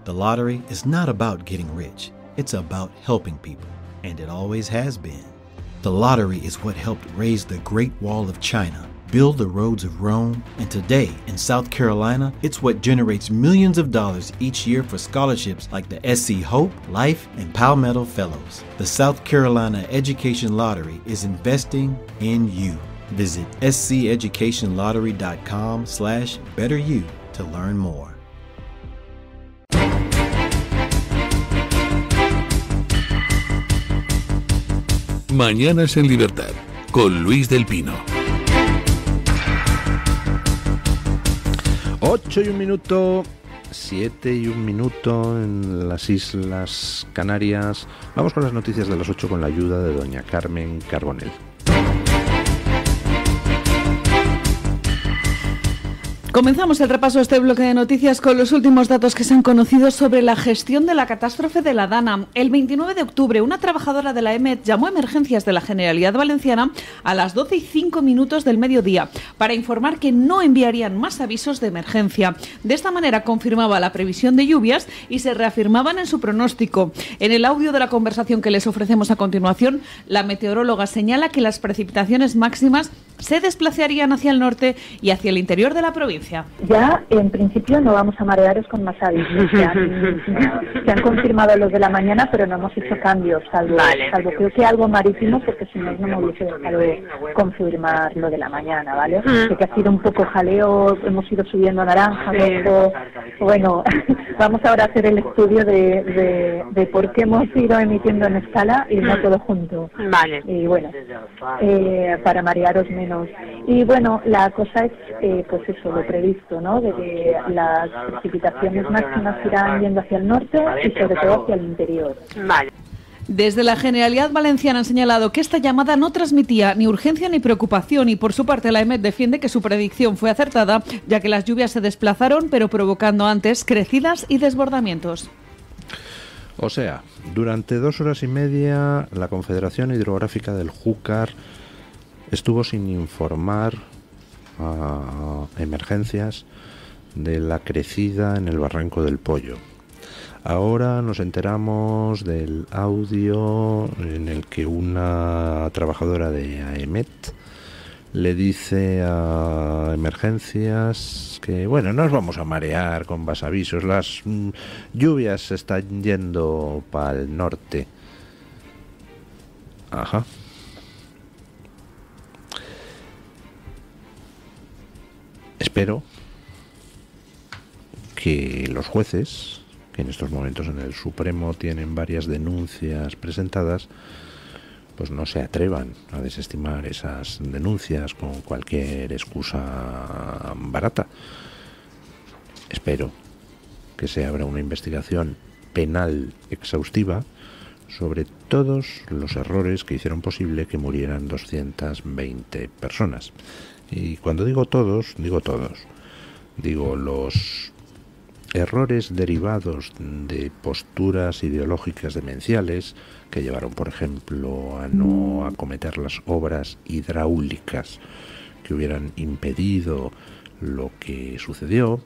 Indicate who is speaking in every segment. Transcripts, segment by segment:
Speaker 1: The lottery is not about getting rich. It's about helping people, and it always has been. The lottery is what helped raise the Great Wall of China, build the roads of Rome, and today, in South Carolina, it's what generates millions of dollars each year for scholarships like the SC Hope, Life, and Palmetto Fellows. The South Carolina Education Lottery is investing in you. Visit sceducationlottery.com/betteryou to learn more.
Speaker 2: Mañanas en Libertad, con Luis del Pino.
Speaker 3: 8 y un minuto, 7 y un minuto en las Islas Canarias. Vamos con las noticias de las 8 con la ayuda de doña Carmen Carbonell.
Speaker 4: Comenzamos el repaso de este bloque de noticias con los últimos datos que se han conocido sobre la gestión de la catástrofe de la Dana. El 29 de octubre, una trabajadora de la EMET llamó a emergencias de la Generalidad Valenciana a las 12:05 del mediodía para informar que no enviarían más avisos de emergencia. De esta manera confirmaba la previsión de lluvias y se reafirmaban en su pronóstico. En el audio de la conversación que les ofrecemos a continuación, la meteoróloga señala que las precipitaciones máximas se desplazarían hacia el norte y hacia el interior de la provincia.
Speaker 5: Ya, en principio, no vamos a marearos con más avisos. Se han confirmado los de la mañana, pero no hemos hecho cambios, salvo creo que algo marítimo, porque si no, no me hubiese dejado confirmar lo de la mañana, ¿vale? Sé que ha sido un poco jaleo, hemos ido subiendo naranja, rojo. Bueno, vamos ahora a hacer el estudio de por qué hemos ido emitiendo en escala y no todo junto.
Speaker 6: Vale.
Speaker 5: Y bueno, para marearos menos. Y bueno, la cosa es, pues eso, lo previsto, ¿no? De que las precipitaciones máximas irán yendo hacia el norte y sobre todo hacia el interior.
Speaker 6: Vale.
Speaker 4: Desde la Generalidad Valenciana han señalado que esta llamada no transmitía ni urgencia ni preocupación y por su parte la EMET defiende que su predicción fue acertada, ya que las lluvias se desplazaron pero provocando antes crecidas y desbordamientos.
Speaker 3: O sea, durante 2 horas y media la Confederación Hidrográfica del Júcar estuvo sin informar a emergencias de la crecida en el Barranco del Pollo. Ahora nos enteramos del audio en el que una trabajadora de AEMET le dice a emergencias que, bueno, no nos vamos a marear con más avisos, las lluvias se están yendo para el norte. Ajá. Espero que los jueces, que en estos momentos en el Supremo tienen varias denuncias presentadas, pues no se atrevan a desestimar esas denuncias con cualquier excusa barata. Espero que se abra una investigación penal exhaustiva sobre todos los errores que hicieron posible que murieran 220 personas. Y cuando digo todos, digo todos. Digo los errores derivados de posturas ideológicas demenciales que llevaron, por ejemplo, a no acometer las obras hidráulicas que hubieran impedido lo que sucedió,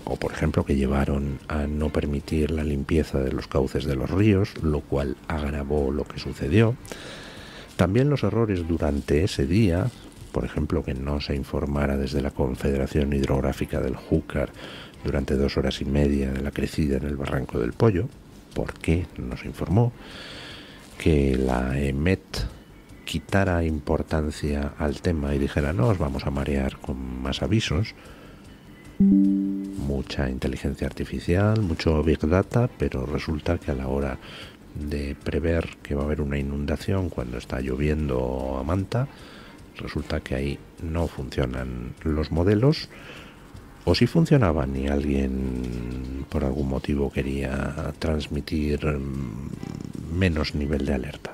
Speaker 3: o por ejemplo que llevaron a no permitir la limpieza de los cauces de los ríos, lo cual agravó lo que sucedió. También los errores durante ese día, por ejemplo, que no se informara desde la Confederación Hidrográfica del Júcar durante 2 horas y media de la crecida en el Barranco del Pollo. ¿Por qué no se informó? Que la EMET quitara importancia al tema y dijera, no os vamos a marear con más avisos. Mucha inteligencia artificial, mucho Big Data, pero resulta que a la hora de prever que va a haber una inundación cuando está lloviendo a manta, resulta que ahí no funcionan los modelos, o si funcionaban y alguien por algún motivo quería transmitir menos nivel de alerta.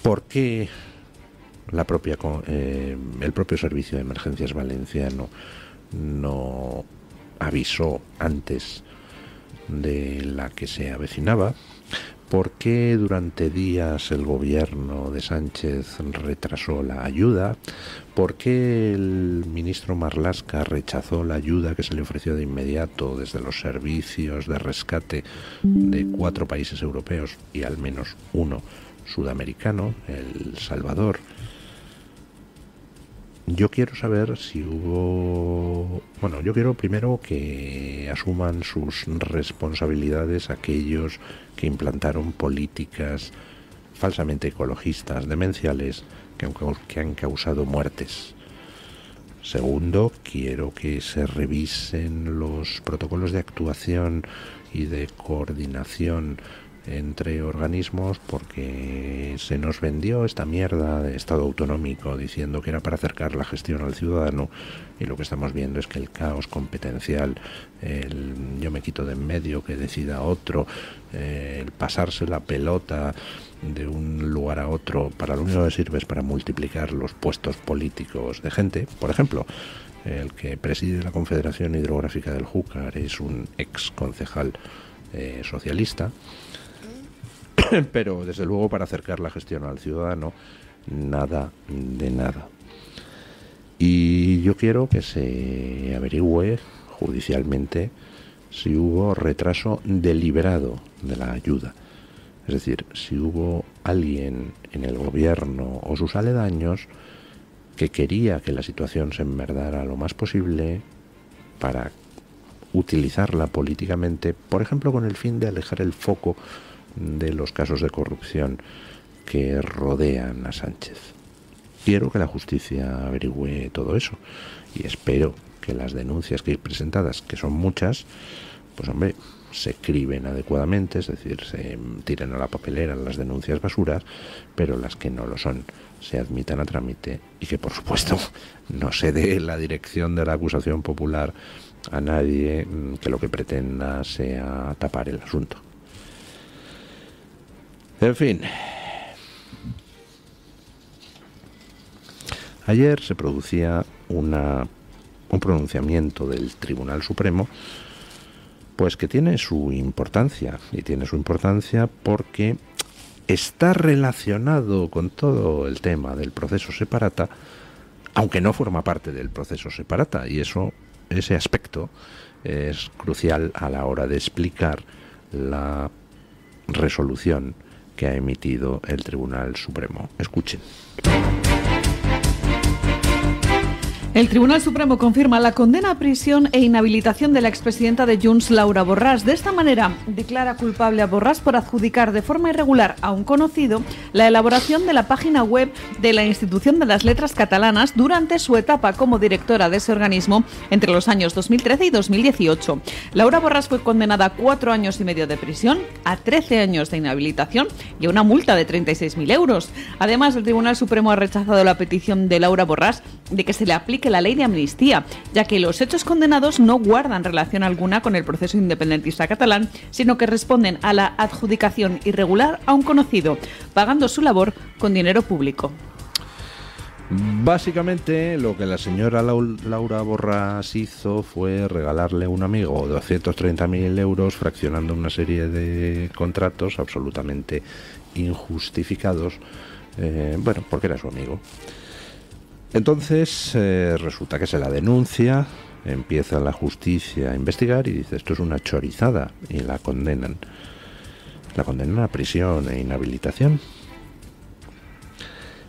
Speaker 3: ¿Por qué el propio Servicio de Emergencias Valenciano no avisó antes de la que se avecinaba? ¿Por qué durante días el gobierno de Sánchez retrasó la ayuda? ¿Por qué el ministro Marlaska rechazó la ayuda que se le ofreció de inmediato desde los servicios de rescate de 4 países europeos y al menos uno sudamericano, El Salvador? Yo quiero saber si hubo... Bueno, yo quiero primero que asuman sus responsabilidades aquellos que implantaron políticas falsamente ecologistas, demenciales, que han causado muertes. Segundo, quiero que se revisen los protocolos de actuación y de coordinación entre organismos, porque se nos vendió esta mierda de Estado autonómico diciendo que era para acercar la gestión al ciudadano, y lo que estamos viendo es que el caos competencial, el yo me quito de en medio, que decida otro, el pasarse la pelota de un lugar a otro, para lo único que sirve es para multiplicar los puestos políticos de gente. Por ejemplo, el que preside la Confederación Hidrográfica del Júcar es un ex concejal socialista. Pero desde luego para acercar la gestión al ciudadano, nada de nada. Y yo quiero que se averigüe judicialmente si hubo retraso deliberado de la ayuda. Es decir, si hubo alguien en el gobierno o sus aledaños que quería que la situación se enmerdara lo más posible para utilizarla políticamente, por ejemplo, con el fin de alejar el foco de los casos de corrupción que rodean a Sánchez. Quiero que la justicia averigüe todo eso y espero que las denuncias que hay presentadas, que son muchas, pues hombre, se criben adecuadamente, es decir, se tiren a la papelera las denuncias basuras, pero las que no lo son se admitan a trámite y que, por supuesto, no se dé la dirección de la acusación popular a nadie que lo que pretenda sea tapar el asunto. En fin, ayer se producía un pronunciamiento del Tribunal Supremo, pues que tiene su importancia, y tiene su importancia porque está relacionado con todo el tema del proceso separata, aunque no forma parte del proceso separata, y ese aspecto es crucial a la hora de explicar la resolución que ha emitido el Tribunal Supremo. Escuchen.
Speaker 4: El Tribunal Supremo confirma la condena a prisión e inhabilitación de la expresidenta de Junts, Laura Borràs. De esta manera, declara culpable a Borràs por adjudicar de forma irregular a un conocido la elaboración de la página web de la Institución de las Letras Catalanas durante su etapa como directora de ese organismo entre los años 2013 y 2018. Laura Borràs fue condenada a 4 años y medio de prisión, a 13 años de inhabilitación y a una multa de 36.000 euros. Además, el Tribunal Supremo ha rechazado la petición de Laura Borràs de que se le aplique la ley de amnistía, ya que los hechos condenados no guardan relación alguna con el proceso independentista catalán, sino que responden a la adjudicación irregular a un conocido, pagando su labor con dinero público.
Speaker 3: Básicamente lo que la señora Laura Borràs hizo fue regalarle a un amigo 230.000 euros fraccionando una serie de contratos absolutamente injustificados, porque era su amigo. Entonces resulta que se la denuncia, empieza la justicia a investigar y dice esto es una chorizada y la condenan a prisión e inhabilitación.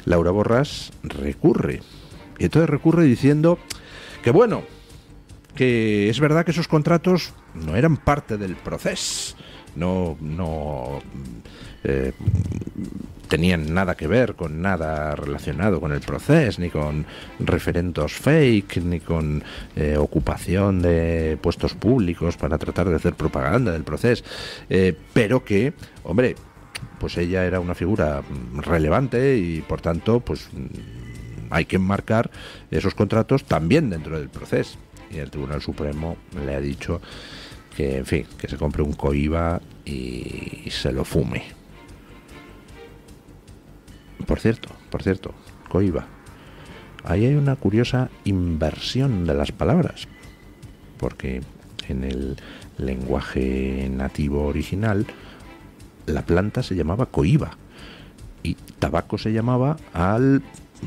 Speaker 3: Laura Borràs recurre, y entonces recurre diciendo que es verdad que esos contratos no eran parte del proceso, no tenían nada que ver con nada relacionado con el proceso, ni con referendos fake, ni con ocupación de puestos públicos para tratar de hacer propaganda del proceso, pero que, hombre, pues ella era una figura relevante y por tanto pues hay que enmarcar esos contratos también dentro del proceso. Y el Tribunal Supremo le ha dicho que, en fin, que se compre un Cohiba y se lo fume. Por cierto, Cohiba. Ahí hay una curiosa inversión de las palabras, porque en el lenguaje nativo original la planta se llamaba coiba y tabaco se llamaba al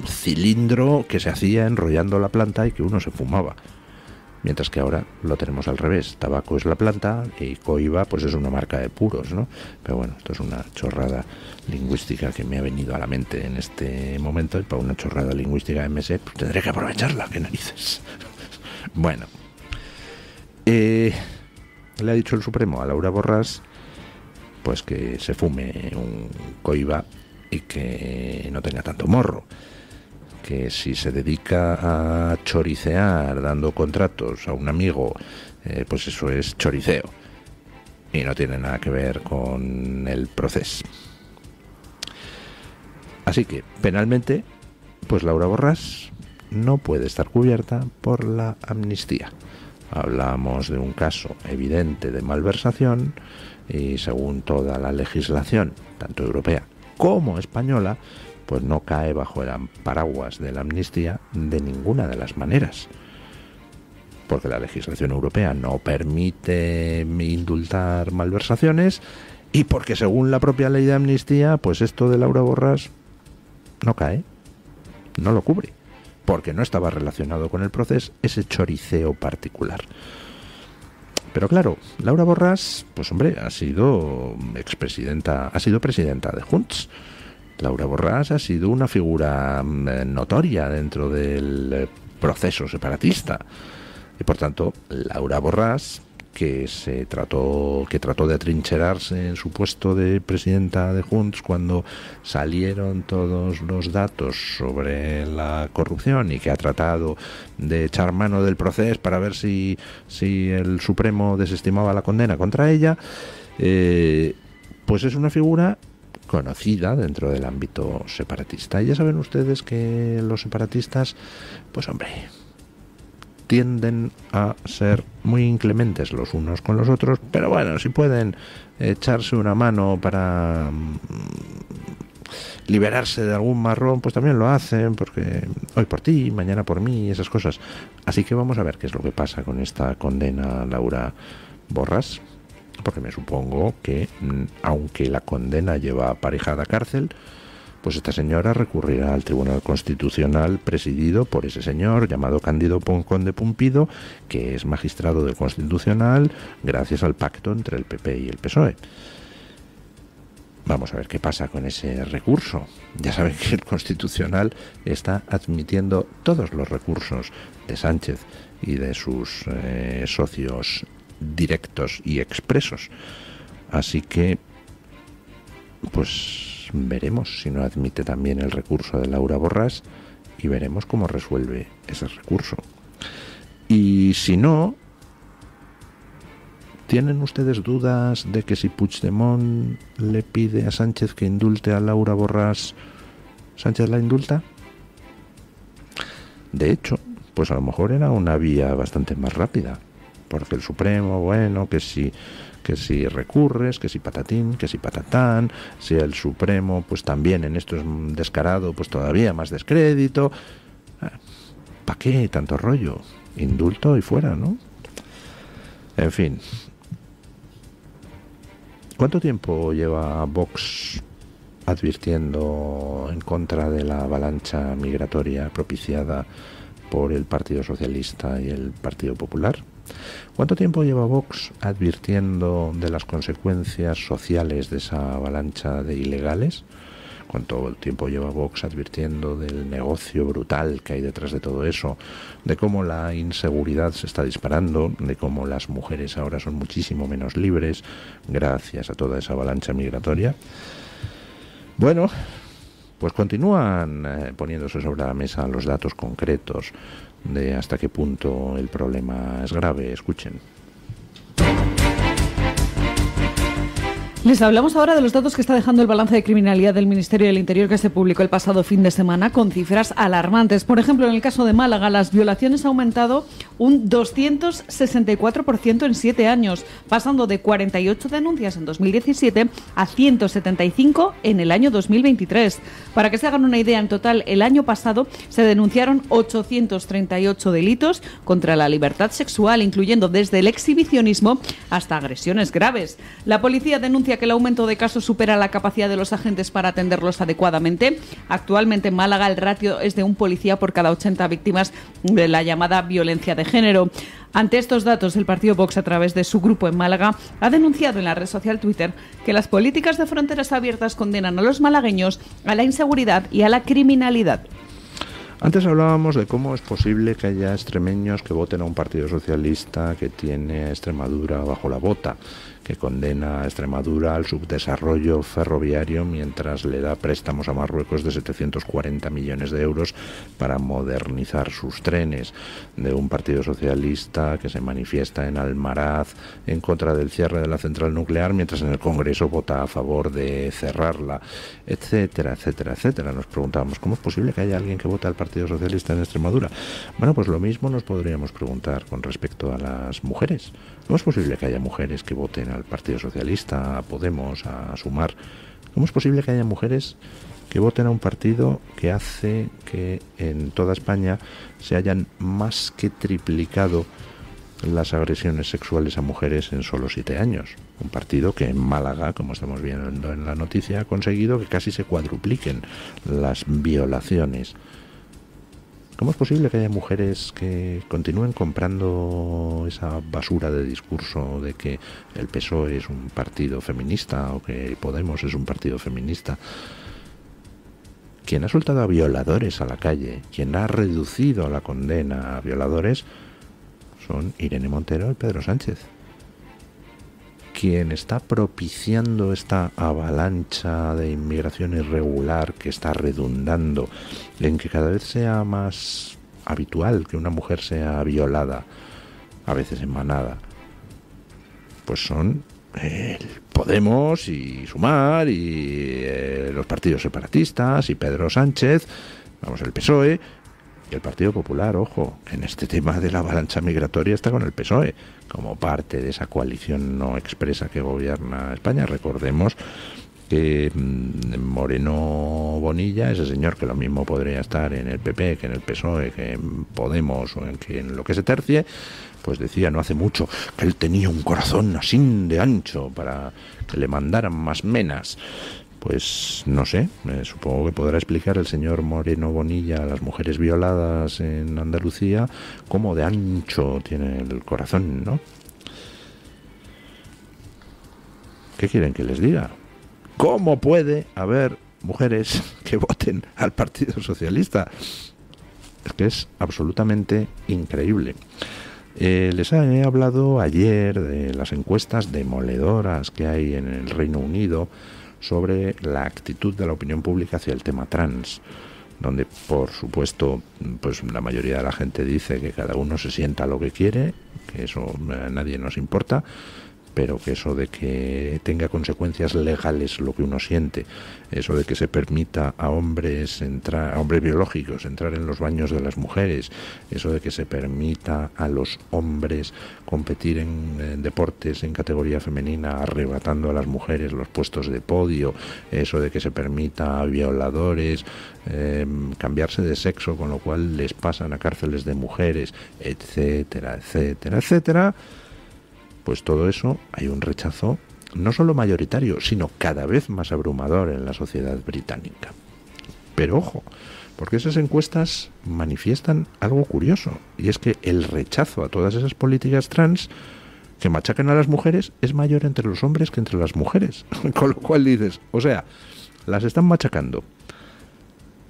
Speaker 3: cilindro que se hacía enrollando la planta y que uno se fumaba. Mientras que ahora lo tenemos al revés. Tabaco es la planta y coiba pues es una marca de puros, ¿no? Pero bueno, esto es una chorrada lingüística que me ha venido a la mente en este momento, y para una chorrada lingüística de MS pues tendré que aprovecharla, qué narices. Bueno, le ha dicho el Supremo a Laura Borràs pues que se fume un coiba y que no tenga tanto morro, que si se dedica a choricear dando contratos a un amigo, pues eso es choriceo y no tiene nada que ver con el proceso. Así que penalmente pues Laura Borràs no puede estar cubierta por la amnistía. Hablamos de un caso evidente de malversación y según toda la legislación, tanto europea como española, pues no cae bajo el paraguas de la amnistía de ninguna de las maneras. Porque la legislación europea no permite indultar malversaciones y porque según la propia ley de amnistía, pues esto de Laura Borràs no cae, no lo cubre, porque no estaba relacionado con el proceso ese choriceo particular. Pero claro, Laura Borràs, pues hombre, ha sido presidenta de Junts. Laura Borràs ha sido una figura notoria dentro del proceso separatista. Y por tanto, Laura Borràs, que trató de atrincherarse en su puesto de presidenta de Junts cuando salieron todos los datos sobre la corrupción y que ha tratado de echar mano del proceso para ver si el Supremo desestimaba la condena contra ella, pues es una figura conocida dentro del ámbito separatista. Y ya saben ustedes que los separatistas, pues hombre, tienden a ser muy inclementes los unos con los otros, pero bueno, si pueden echarse una mano para liberarse de algún marrón, pues también lo hacen, porque hoy por ti, mañana por mí, esas cosas. Así que vamos a ver qué es lo que pasa con esta condena a Laura Borràs, porque me supongo que, aunque la condena lleva aparejada cárcel, pues esta señora recurrirá al Tribunal Constitucional presidido por ese señor llamado Cándido Conde Pumpido, que es magistrado del Constitucional gracias al pacto entre el PP y el PSOE. Vamos a ver qué pasa con ese recurso. Ya saben que el Constitucional está admitiendo todos los recursos de Sánchez y de sus socios directos y expresos. Así que, pues veremos si no admite también el recurso de Laura Borràs y veremos cómo resuelve ese recurso. Y si no, ¿tienen ustedes dudas de que si Puigdemont le pide a Sánchez que indulte a Laura Borràs, Sánchez la indulta? De hecho, pues a lo mejor era una vía bastante más rápida, porque el Supremo, bueno, que si recurres, que si patatín, que si patatán, si el Supremo pues también en esto es descarado, pues todavía más descrédito. ¿Para qué tanto rollo? Indulto y fuera, ¿no? En fin. ¿Cuánto tiempo lleva Vox advirtiendo en contra de la avalancha migratoria propiciada por el Partido Socialista y el Partido Popular? ¿Cuánto tiempo lleva Vox advirtiendo de las consecuencias sociales de esa avalancha de ilegales? ¿Cuánto tiempo lleva Vox advirtiendo del negocio brutal que hay detrás de todo eso? De cómo la inseguridad se está disparando, de cómo las mujeres ahora son muchísimo menos libres gracias a toda esa avalancha migratoria. Bueno, pues continúan poniéndose sobre la mesa los datos concretos de hasta qué punto el problema es grave. Escuchen.
Speaker 4: Les hablamos ahora de los datos que está dejando el balance de criminalidad del Ministerio del Interior, que se publicó el pasado fin de semana, con cifras alarmantes. Por ejemplo, en el caso de Málaga, las violaciones han aumentado un 264% en 7 años, pasando de 48 denuncias en 2017 a 175 en el año 2023. Para que se hagan una idea, en total, el año pasado se denunciaron 838 delitos contra la libertad sexual, incluyendo desde el exhibicionismo hasta agresiones graves. La policía denuncia denuncia que el aumento de casos supera la capacidad de los agentes para atenderlos adecuadamente. Actualmente en Málaga el ratio es de un policía por cada 80 víctimas de la llamada violencia de género. Ante estos datos, el partido Vox, a través de su grupo en Málaga, ha denunciado en la red social Twitter que las políticas de fronteras abiertas condenan a los malagueños a la inseguridad y a la criminalidad.
Speaker 3: Antes hablábamos de cómo es posible que haya extremeños que voten a un partido socialista que tiene a Extremadura bajo la bota, que condena a Extremadura al subdesarrollo ferroviario mientras le da préstamos a Marruecos de 740 millones de euros para modernizar sus trenes, de un partido socialista que se manifiesta en Almaraz en contra del cierre de la central nuclear mientras en el Congreso vota a favor de cerrarla, etcétera, etcétera, etcétera. Nos preguntábamos, ¿cómo es posible que haya alguien que vote al Partido Socialista en Extremadura? Bueno, pues lo mismo nos podríamos preguntar con respecto a las mujeres. ¿Cómo es posible que haya mujeres que voten al Partido Socialista, a Podemos, a Sumar? ¿Cómo es posible que haya mujeres que voten a un partido que hace que en toda España se hayan más que triplicado las agresiones sexuales a mujeres en solo 7 años? Un partido que en Málaga, como estamos viendo en la noticia, ha conseguido que casi se cuadrupliquen las violaciones. ¿Cómo es posible que haya mujeres que continúen comprando esa basura de discurso de que el PSOE es un partido feminista o que Podemos es un partido feminista? Quien ha soltado a violadores a la calle, quien ha reducido la condena a violadores, son Irene Montero y Pedro Sánchez. Quien está propiciando esta avalancha de inmigración irregular que está redundando en que cada vez sea más habitual que una mujer sea violada, a veces en manada, pues son el Podemos y Sumar y los partidos separatistas y Pedro Sánchez, vamos, el PSOE y el Partido Popular. Ojo, en este tema de la avalancha migratoria está con el PSOE como parte de esa coalición no expresa que gobierna España. Recordemos que Moreno Bonilla, ese señor que lo mismo podría estar en el PP que en el PSOE, que en Podemos o en lo que se tercie, pues decía no hace mucho que él tenía un corazón así de ancho para que le mandaran más menas. Pues no sé, supongo que podrá explicar el señor Moreno Bonilla a las mujeres violadas en Andalucía cómo de ancho tiene el corazón, ¿no? ¿Qué quieren que les diga? ¿Cómo puede haber mujeres que voten al Partido Socialista? Es que es absolutamente increíble. Les he hablado ayer de las encuestas demoledoras que hay en el Reino Unido sobre la actitud de la opinión pública hacia el tema trans, donde por supuesto pues la mayoría de la gente dice que cada uno se sienta lo que quiere, que eso a nadie nos importa, pero que eso de que tenga consecuencias legales lo que uno siente, eso de que se permita a hombres biológicos entrar en los baños de las mujeres, eso de que se permita a los hombres competir en deportes en categoría femenina arrebatando a las mujeres los puestos de podio, eso de que se permita a violadores cambiarse de sexo, con lo cual les pasan a cárceles de mujeres, etcétera, etcétera, etcétera. Pues todo eso hay un rechazo no solo mayoritario, sino cada vez más abrumador en la sociedad británica. Pero ojo, porque esas encuestas manifiestan algo curioso, y es que el rechazo a todas esas políticas trans que machacan a las mujeres es mayor entre los hombres que entre las mujeres. Con lo cual dices, o sea, las están machacando,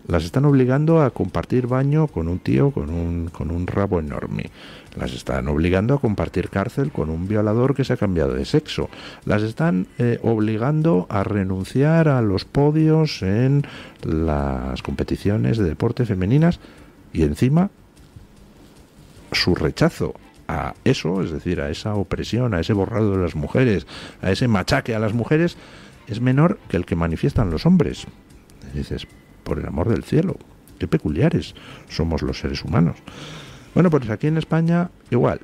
Speaker 3: las están obligando a compartir baño con un tío con un rabo enorme, las están obligando a compartir cárcel con un violador que se ha cambiado de sexo, las están obligando a renunciar a los podios en las competiciones de deporte femeninas, y encima su rechazo a eso, es decir, a esa opresión, a ese borrado de las mujeres, a ese machaque a las mujeres, es menor que el que manifiestan los hombres. Y dices, por el amor del cielo, qué peculiares somos los seres humanos. Bueno, pues aquí en España igual.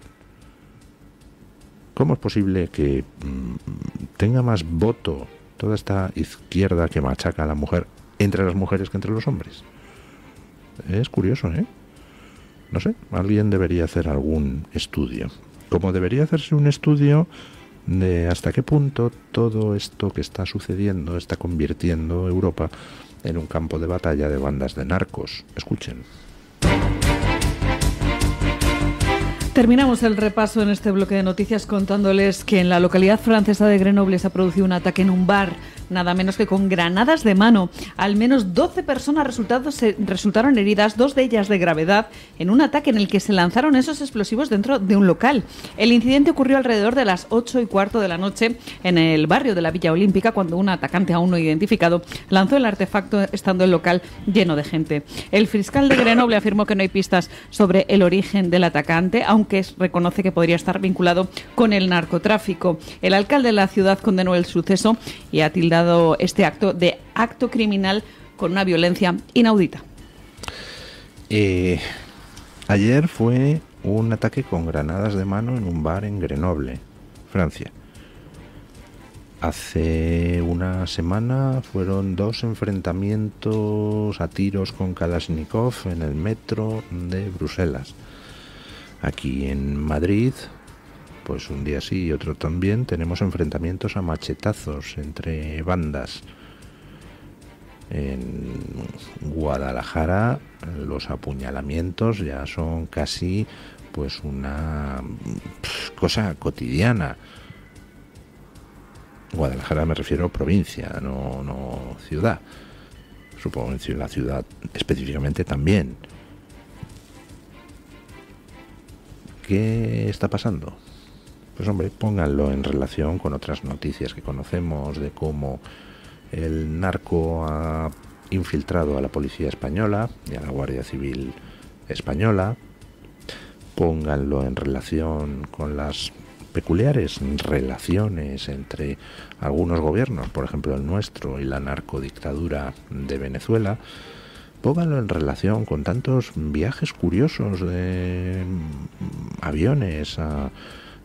Speaker 3: ¿Cómo es posible que tenga más voto toda esta izquierda que machaca a la mujer entre las mujeres que entre los hombres? Es curioso, ¿eh? No sé, alguien debería hacer algún estudio. Como debería hacerse un estudio de hasta qué punto todo esto que está sucediendo está convirtiendo Europa en un campo de batalla de bandas de narcos. Escuchen.
Speaker 4: Terminamos el repaso en este bloque de noticias contándoles que en la localidad francesa de Grenoble se ha producido un ataque en un bar, nada menos que con granadas de mano. Al menos 12 personas resultaron heridas, 2 de ellas de gravedad, en un ataque en el que se lanzaron esos explosivos dentro de un local. El incidente ocurrió alrededor de las 8:15 de la noche en el barrio de la Villa Olímpica, cuando un atacante aún no identificado lanzó el artefacto estando el local lleno de gente. El fiscal de Grenoble afirmó que no hay pistas sobre el origen del atacante, aunque reconoce que podría estar vinculado con el narcotráfico. El alcalde de la ciudad condenó el suceso y ha tildado este acto de acto criminal con una violencia inaudita.
Speaker 3: Ayer fue un ataque con granadas de mano en un bar en Grenoble, Francia. Hace una semana fueron 2 enfrentamientos a tiros con Kalashnikov en el metro de Bruselas. Aquí en Madrid, pues un día sí y otro también, tenemos enfrentamientos a machetazos entre bandas. En Guadalajara los apuñalamientos ya son casi pues una cosa cotidiana. Guadalajara me refiero provincia, no ciudad. Supongo que en la ciudad específicamente también. ¿Qué está pasando? Pues hombre, pónganlo en relación con otras noticias que conocemos de cómo el narco ha infiltrado a la policía española y a la Guardia Civil española. Pónganlo en relación con las peculiares relaciones entre algunos gobiernos, por ejemplo el nuestro, y la narcodictadura de Venezuela. Pónganlo en relación con tantos viajes curiosos de aviones a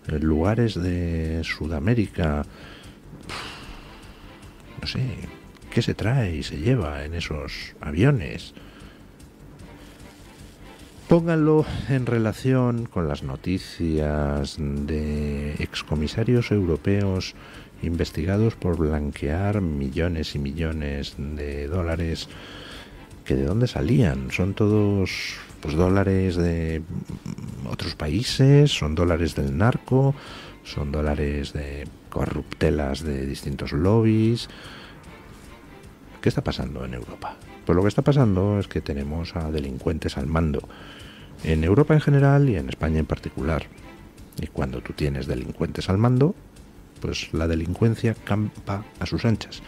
Speaker 3: lugares de Sudamérica. No sé, ¿qué se trae y se lleva en esos aviones? Pónganlo en relación con las noticias de excomisarios europeos investigados por blanquear millones y millones de dólares. ¿Que de dónde salían? Son todos pues dólares de otros países, son dólares del narco, son dólares de corruptelas de distintos lobbies. ¿Qué está pasando en Europa? Pues lo que está pasando es que tenemos a delincuentes al mando, en Europa en general y en España en particular. Y cuando tú tienes delincuentes al mando, pues la delincuencia campa a sus anchas.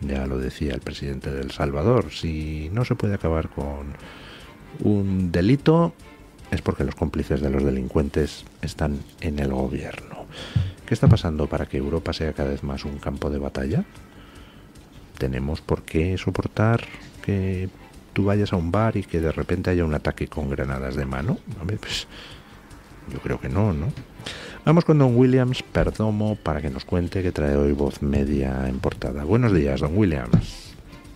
Speaker 3: Ya lo decía el presidente de El Salvador, si no se puede acabar con un delito es porque los cómplices de los delincuentes están en el gobierno. ¿Qué está pasando para que Europa sea cada vez más un campo de batalla? ¿Tenemos por qué soportar que tú vayas a un bar y que de repente haya un ataque con granadas de mano? A ver, pues yo creo que no, ¿no? Vamos con Don Williams Perdomo para que nos cuente qué trae hoy Voz Media en portada. Buenos días, Don Williams.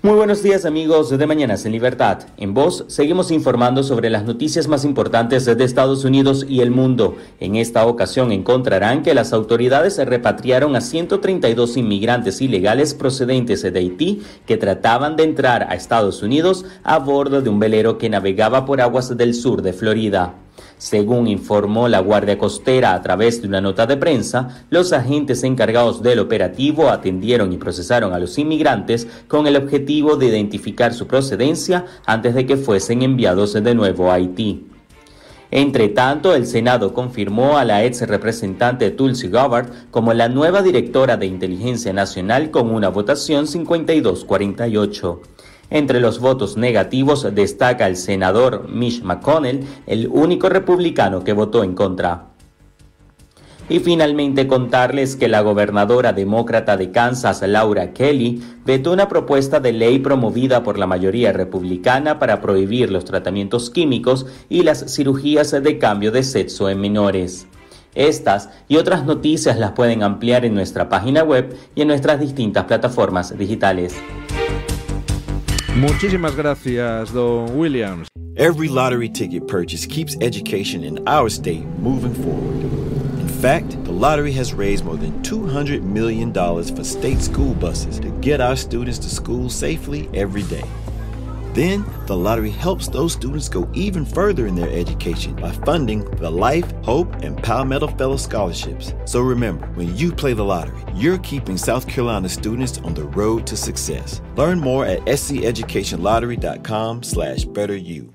Speaker 6: Muy buenos días, amigos de Mañanas en Libertad. En Voz seguimos informando sobre las noticias más importantes de Estados Unidos y el mundo. En esta ocasión encontrarán que las autoridades repatriaron a 132 inmigrantes ilegales procedentes de Haití que trataban de entrar a Estados Unidos a bordo de un velero que navegaba por aguas del sur de Florida. Según informó la Guardia Costera a través de una nota de prensa, los agentes encargados del operativo atendieron y procesaron a los inmigrantes con el objetivo de identificar su procedencia antes de que fuesen enviados de nuevo a Haití. Entre tanto, el Senado confirmó a la ex representante Tulsi Gabbard como la nueva directora de Inteligencia Nacional con una votación 52-48. Entre los votos negativos destaca el senador Mitch McConnell, el único republicano que votó en contra. Y finalmente contarles que la gobernadora demócrata de Kansas, Laura Kelly, vetó una propuesta de ley promovida por la mayoría republicana para prohibir los tratamientos químicos y las cirugías de cambio de sexo en menores. Estas y otras noticias las pueden ampliar en nuestra página web y en nuestras distintas plataformas digitales.
Speaker 3: Muchísimas gracias, Don Williams.
Speaker 7: Every lottery ticket purchase keeps education in our state moving forward. In
Speaker 1: fact, the lottery has raised more than $200 million for state school buses to get our students to school safely every day. Then, the lottery helps those students go even further in their education by funding the Life, Hope, and Palmetto Fellow Scholarships. So remember, when you play the lottery, you're keeping South Carolina students on the road to success. Learn more at sceducationlottery.com/betteryou.